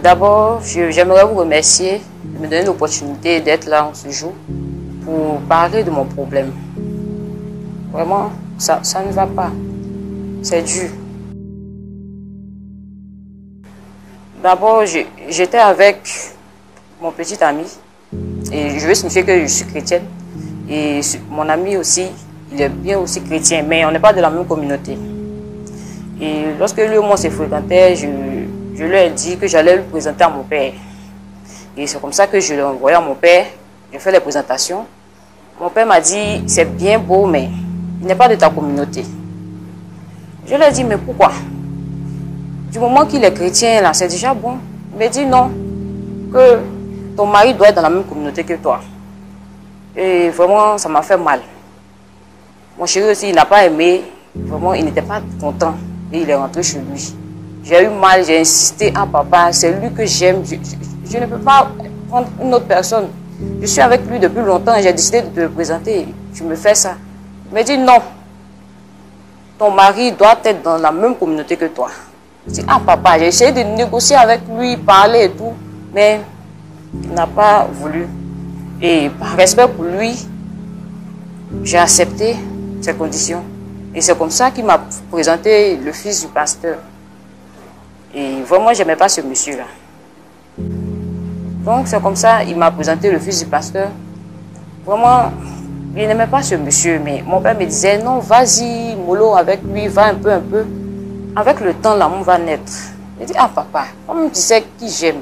D'abord, j'aimerais vous remercier de me donner l'opportunité d'être là en ce jour pour parler de mon problème. Vraiment, ça ne va pas. C'est dur. D'abord, j'étais avec mon petit ami et je veux signifier que je suis chrétienne. Et mon ami aussi, il est bien aussi chrétien, mais on n'est pas de la même communauté. Et lorsque lui et moi se fréquentait, je lui ai dit que j'allais le présenter à mon père. Et c'est comme ça que je l'ai envoyé à mon père. J'ai fait les présentations. Mon père m'a dit, c'est bien beau, mais il n'est pas de ta communauté. Je lui ai dit, mais pourquoi? Du moment qu'il est chrétien, là, c'est déjà bon. Il m'a dit non, que ton mari doit être dans la même communauté que toi. Et vraiment, ça m'a fait mal. Mon chéri aussi, il n'a pas aimé. Vraiment, il n'était pas content. Et il est rentré chez lui. J'ai eu mal, j'ai insisté. Ah papa, c'est lui que j'aime. Je ne peux pas prendre une autre personne. Je suis avec lui depuis longtemps et j'ai décidé de te le présenter. Tu me fais ça. Il m'a dit non. Ton mari doit être dans la même communauté que toi. Je dis, ah papa, j'ai essayé de négocier avec lui, parler et tout. Mais il n'a pas voulu. Et par respect pour lui, j'ai accepté ses conditions. Et c'est comme ça qu'il m'a présenté le fils du pasteur. Et vraiment, je n'aimais pas ce monsieur-là. Donc, c'est comme ça qu'il m'a présenté le fils du pasteur. Vraiment, il n'aimait pas ce monsieur. Mais mon père me disait, non, vas-y, mollo avec lui, va un peu. Avec le temps, l'amour va naître. Je dis, ah papa, comme tu sais qui j'aime.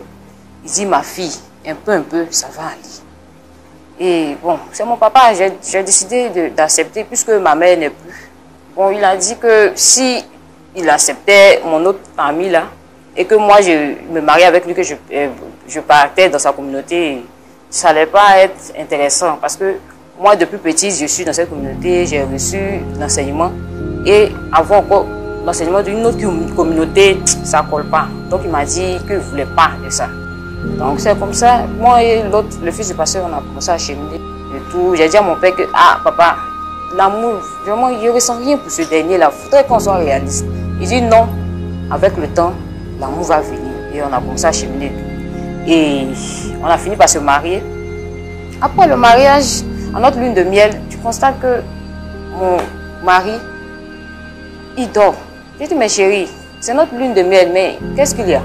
Il dit, ma fille, un peu, ça va aller. Et bon, c'est mon papa, j'ai décidé d'accepter puisque ma mère n'est plus. Bon, il a dit que si il acceptait mon autre ami là, et que moi je me mariais avec lui, que je partais dans sa communauté, ça n'allait pas être intéressant parce que moi depuis petit je suis dans cette communauté, j'ai reçu l'enseignement et avoir encore l'enseignement d'une autre communauté, ça ne colle pas. Donc il m'a dit qu'il ne voulait pas de ça. Donc c'est comme ça, moi et l'autre, le fils du pasteur, on a commencé à cheminer et tout. J'ai dit à mon père que, ah papa, l'amour, vraiment, je ne ressens rien pour ce dernier-là, il faudrait qu'on soit réaliste. Il dit non, avec le temps, l'amour va venir. Et on a commencé à cheminer tout. Et on a fini par se marier. Après le mariage, en notre lune de miel, tu constates que mon mari, il dort. J'ai dit, mais chérie, c'est notre lune de miel, mais qu'est-ce qu'il y a?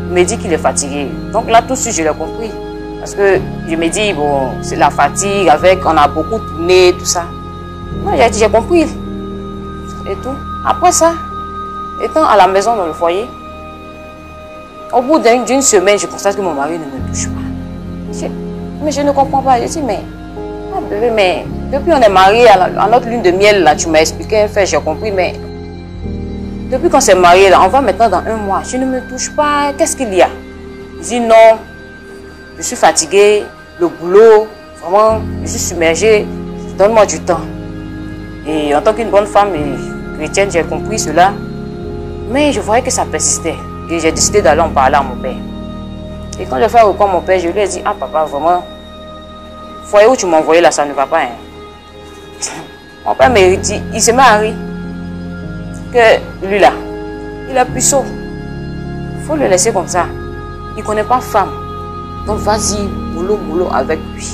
Il me dit qu'il est fatigué. Donc là, tout de suite, je l'ai compris. Parce que je me dis, bon, c'est la fatigue, on a beaucoup tourné, tout ça. Non, j'ai compris. Et tout. Après ça, étant à la maison dans le foyer, au bout d'une semaine, je constate que mon mari ne me touche pas. Mais je ne comprends pas. Je dis, mais, ah bébé, mais depuis on est mariés à notre lune de miel, là, tu m'as expliqué un fait, j'ai compris, mais depuis qu'on s'est mariés, là, on va maintenant dans 1 mois. Je ne me touche pas. Qu'est-ce qu'il y a? Il dit non. Je suis fatiguée. Le boulot, vraiment, je suis submergée. Donne-moi du temps. Et en tant qu'une bonne femme et chrétienne, j'ai compris cela. Mais je voyais que ça persistait. Et j'ai décidé d'aller en parler à mon père. Et quand j'ai fait recours à mon père, je lui ai dit, ah papa, vraiment, le foyer où tu m'as envoyé là, ça ne va pas. Hein. Mon père me dit, il se met à rire. Que lui là, il est puceau. Il faut le laisser comme ça. Il ne connaît pas femme. Donc vas-y, boulot avec lui.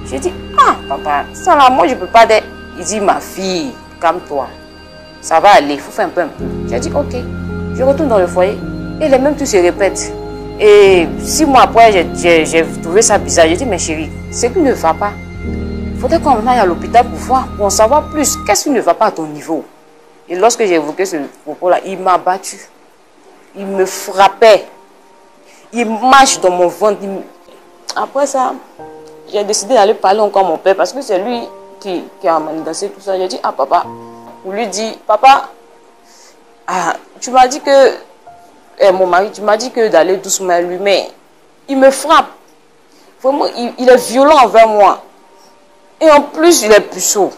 J'ai dit, ah papa, ça là, moi je ne peux pas dire. Il dit, ma fille, calme-toi. Ça va aller, il faut faire un peu. J'ai dit, ok. Je retourne dans le foyer. Et les mêmes trucs se répètent. Et 6 mois après, j'ai trouvé ça bizarre. J'ai dit, mais chérie, c'est qui ne va pas. Il faudrait qu'on aille à l'hôpital pour voir, pour en savoir plus. Qu'est-ce qui ne va pas à ton niveau? Et lorsque j'ai évoqué ce propos-là, il m'a battu. Il me frappait. Il marche dans mon ventre. Après ça, j'ai décidé d'aller parler encore à mon père parce que c'est lui qui a manigancé tout ça. J'ai dit, ah papa, on lui dit, papa, ah, tu m'as dit que, mon mari, tu m'as dit que d'aller doucement à lui, mais il me frappe. Vraiment, il est violent envers moi. Et en plus, il est puceau.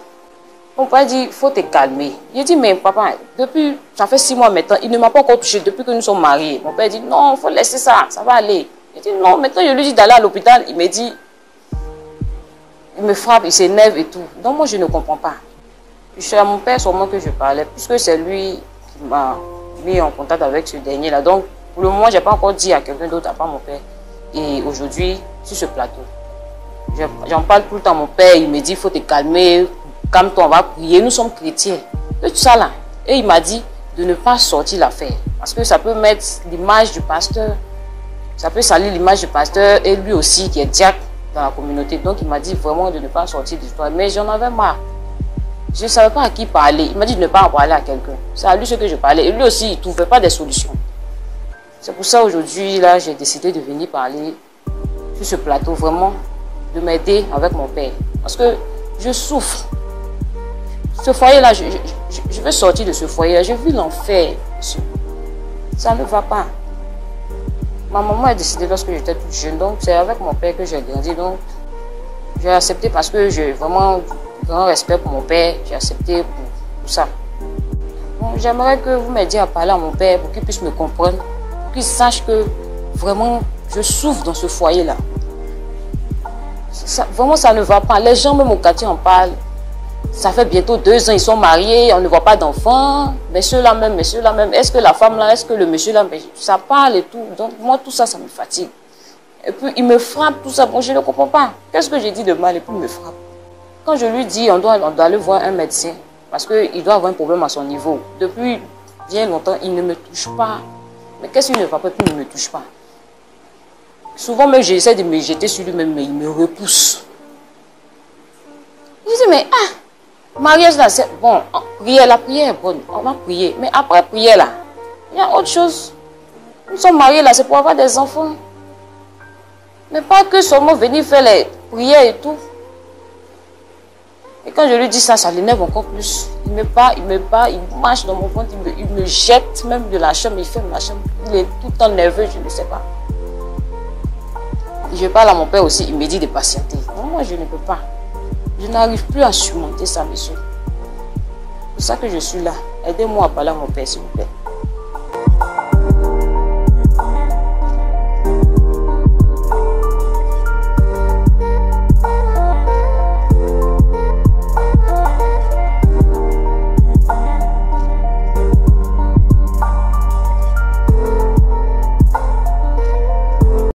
Mon père dit, il faut te calmer. J'ai dit, mais papa, depuis, ça fait 6 mois maintenant, il ne m'a pas encore touché depuis que nous sommes mariés. Mon père dit, non, il faut laisser ça, ça va aller. J'ai dit, non, maintenant je lui dis d'aller à l'hôpital, il me dit, il me frappe, il s'énerve et tout. Donc moi, je ne comprends pas. Je suis à mon père seulement que je parlais, puisque c'est lui qui m'a mis en contact avec ce dernier-là. Donc, Pour le moment, je n'ai pas encore dit à quelqu'un d'autre à part mon père. Et aujourd'hui, sur ce plateau, j'en parle tout le temps à mon père. Il me dit, il faut te calmer, calme-toi, on va prier. Nous sommes chrétiens. Et tout ça là. Et il m'a dit de ne pas sortir l'affaire. Parce que ça peut mettre l'image du pasteur. Ça peut salir l'image du pasteur et lui aussi qui est diacre dans la communauté. Donc il m'a dit vraiment de ne pas sortir de l'histoire. Mais j'en avais marre. Je ne savais pas à qui parler. Il m'a dit de ne pas en parler à quelqu'un. C'est à lui ce que je parlais. Et lui aussi, il ne trouvait pas des solutions. C'est pour ça aujourd'hui, là, j'ai décidé de venir parler sur ce plateau, vraiment, de m'aider avec mon père. Parce que je souffre. Ce foyer-là, je veux sortir de ce foyer-là. Je vis l'enfer. Ça ne va pas. Ma maman a décidé lorsque j'étais toute jeune. Donc, c'est avec mon père que j'ai grandi. Donc, j'ai accepté parce que j'ai vraiment grand respect pour mon père. J'ai accepté pour ça. J'aimerais que vous m'aidiez à parler à mon père pour qu'il puisse me comprendre. Pour qu'il sache que vraiment, je souffre dans ce foyer-là. Vraiment, ça ne va pas. Les gens, même au quartier, en parlent. Ça fait bientôt 2 ans, ils sont mariés, on ne voit pas d'enfants. Messieurs-là même, est-ce que la femme-là, est-ce que le monsieur-là, ça parle et tout. Donc, moi, tout ça, ça me fatigue. Et puis, il me frappe, tout ça. Bon, je ne comprends pas. Qu'est-ce que j'ai dit de mal et puis il me frappe. Quand je lui dis, on doit aller voir un médecin, parce qu'il doit avoir un problème à son niveau. Depuis bien longtemps, il ne me touche pas. Mais qu'est-ce qu'il ne va pas, puis il ne me touche pas. Souvent, même, j'essaie de me jeter sur lui-même, mais il me repousse. Je dis, mais mariage là, c'est bon, prière, la prière est bonne, on va prier. Mais après prière là, il y a autre chose. Nous sommes mariés là, c'est pour avoir des enfants. Mais pas que seulement venir faire les prières et tout. Et quand je lui dis ça, ça l'énerve encore plus. Il me bat, il marche dans mon ventre, il me jette même de la chambre, il ferme la chambre. Il est tout le temps nerveux, je ne sais pas. Je parle à mon père aussi, il me dit de patienter. Non, moi je ne peux pas. Je n'arrive plus à surmonter ça, monsieur. C'est pour ça que je suis là. Aidez-moi à parler à mon père, s'il vous plaît.